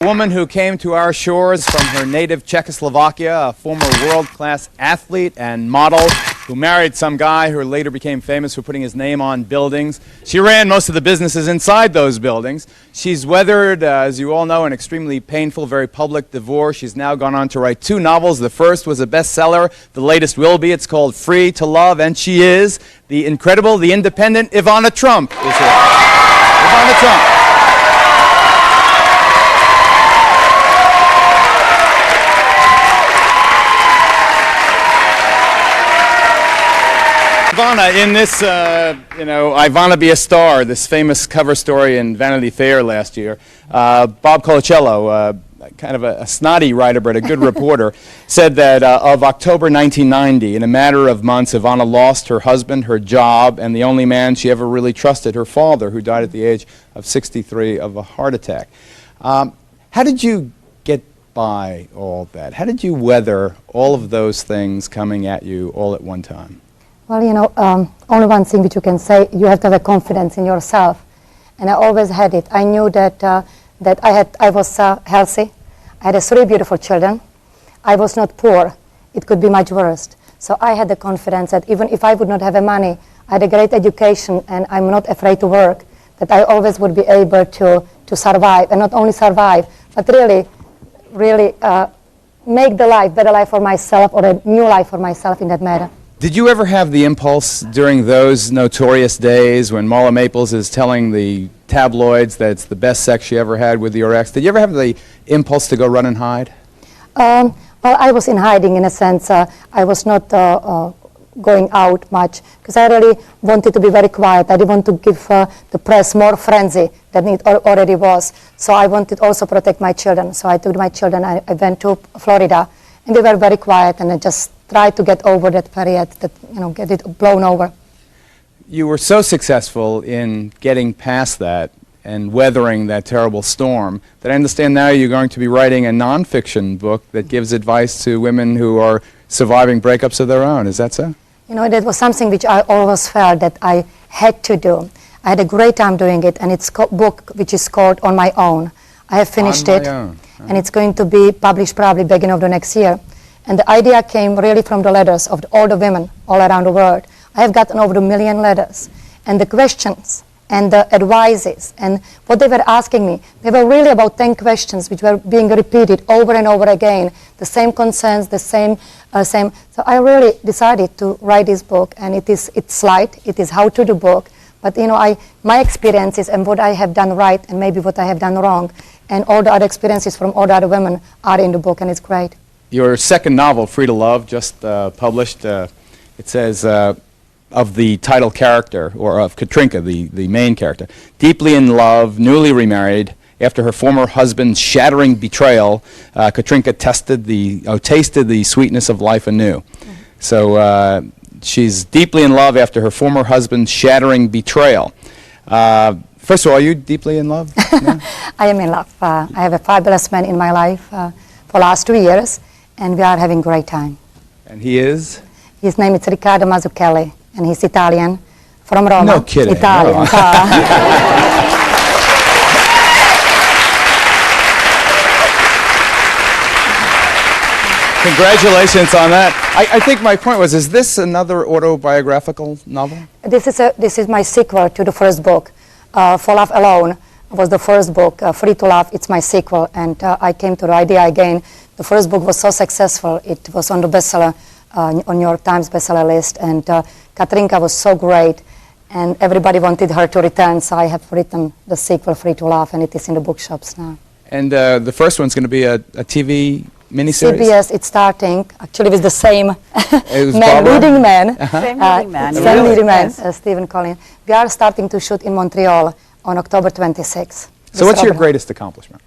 A woman who came to our shores from her native Czechoslovakia, a former world-class athlete and model who married some guy who later became famous for putting his name on buildings. She ran most of the businesses inside those buildings. She's weathered, as you all know, an extremely painful, very public divorce. She's now gone on to write 2 novels. The first was a bestseller. The latest will be. It's called Free to Love, and she is the incredible, the independent Ivana Trump is here. Ivana Trump. Ivana, in this, Ivana Be a Star, this famous cover story in Vanity Fair last year, Bob Colacello, kind of a snotty writer but a good reporter, said that of October 1990, in a matter of months, Ivana lost her husband, her job, and the only man she ever really trusted, her father, who died at the age of 63 of a heart attack. How did you get by all that? How did you weather all of those things coming at you all at one time? Well, only one thing which you can say, you have to have a confidence in yourself. And I always had it. I knew that, I was healthy. I had 3 beautiful children. I was not poor. It could be much worse. So I had the confidence that even if I would not have the money, I had a great education and I'm not afraid to work, that I always would be able to survive. And not only survive, but really make the life, better life for myself, or a new life for myself in that matter. Did you ever have the impulse during those notorious days when Marla Maples is telling the tabloids that it's the best sex she ever had with your ex? Did you ever have the impulse to go run and hide? Well, I was in hiding in a sense. I was not going out much because I really wanted to be very quiet. I didn't want to give the press more frenzy than it already was. So I wanted also to protect my children. So I took my children, I went to Florida, and they were very quiet, and I just tried to get over that period, get it blown over. You were so successful in getting past that and weathering that terrible storm that I understand now you're going to be writing a nonfiction book that gives advice to women who are surviving breakups of their own. Is that so? That was something which I always felt that I had to do. I had a great time doing it, and it's a book which is called On My Own. I have finished it, and it's going to be published probably beginning of the next year. And the idea came really from the letters of all the women all around the world. I have gotten over 1 million letters. And the questions and the advices and what they were asking me, they were really about 10 questions which were being repeated over and over again. The same concerns, the same. So I really decided to write this book, and it's light, it is how to do book. But my experiences and what I have done right and maybe what I have done wrong, and all the other experiences from all the other women are in the book, and it's great. Your second novel, Free to Love, just published, it says, of the title character, or of Katrinka, the main character, deeply in love, newly remarried, after her former husband's shattering betrayal, Katrinka tasted the sweetness of life anew. Mm-hmm. So she's deeply in love after her former husband's shattering betrayal. First of all, are you deeply in love? No? I am in love. I have a fabulous man in my life for the last 2 years. And we are having a great time. And he is? His name is Riccardo Mazzucchelli, and he's Italian, from Roma. No kidding. Italian. No. Congratulations on that. I think my point was, is this another autobiographical novel? This is my sequel to the first book. For Love Alone was the first book. Free to Love, it's my sequel, and I came to the idea again. The first book was so successful, it was on the bestseller, on New York Times bestseller list, and Katrinka was so great, and everybody wanted her to return, so I have written the sequel, Free to Love, and it is in the bookshops now. And the first one's going to be a TV miniseries? CBS, it's starting, actually with the same leading man. Same leading man. Same leading man, Stephen Collins. We are starting to shoot in Montreal on October 26th. So what's your greatest accomplishment?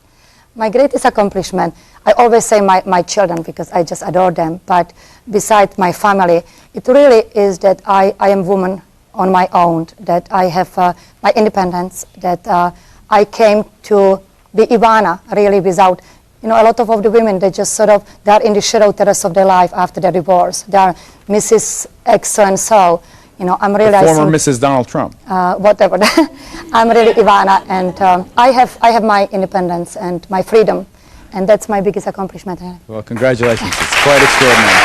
My greatest accomplishment, I always say my children because I just adore them, but besides my family, it really is that I am woman on my own, that I have my independence, that I came to be Ivana really without, a lot of the women, they just they're in the shadow the rest of their life after their divorce. They are Mrs. X so and so. You know, I'm The realizing former Mrs. Donald Trump. whatever. I'm really Ivana, and I have my independence and my freedom, and that's my biggest accomplishment. Well, congratulations. It's quite extraordinary.